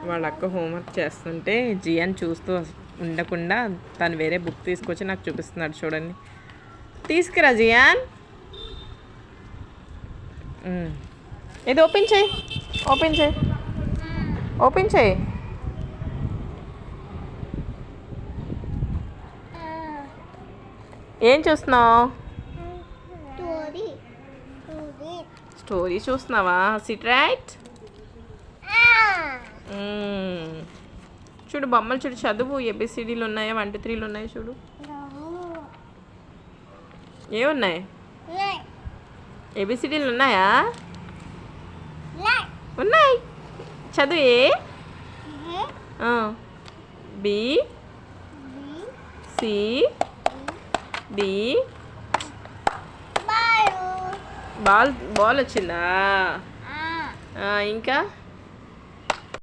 వాళ్ళ అక్క హోంవర్క్ చేస్తుంటే జియాన్ చూస్తూ ఉండకుండా తను వేరే బుక్ తీసుకొచ్చి నాకు చూపిస్తున్నాడు. చూడండి, తీసుకురా జియాన్. ఇది ఓపెన్ చేయి, ఓపెన్ చేయి, ఓపెన్ చేయి. ఏం చూస్తున్నావు? స్టోరీ చూస్తున్నావా? SIT right. చూడు బొమ్మలు చూడు, చదువు. ఏబిసిడీలు ఉన్నాయా, 1 2 3లు ఉన్నాయి చూడు. ఏమున్నాయి? ఏబిసిడీలు ఉన్నాయా? ఉన్నాయి. చదువు. A B C D. Ball వచ్చిందా? ఇంకా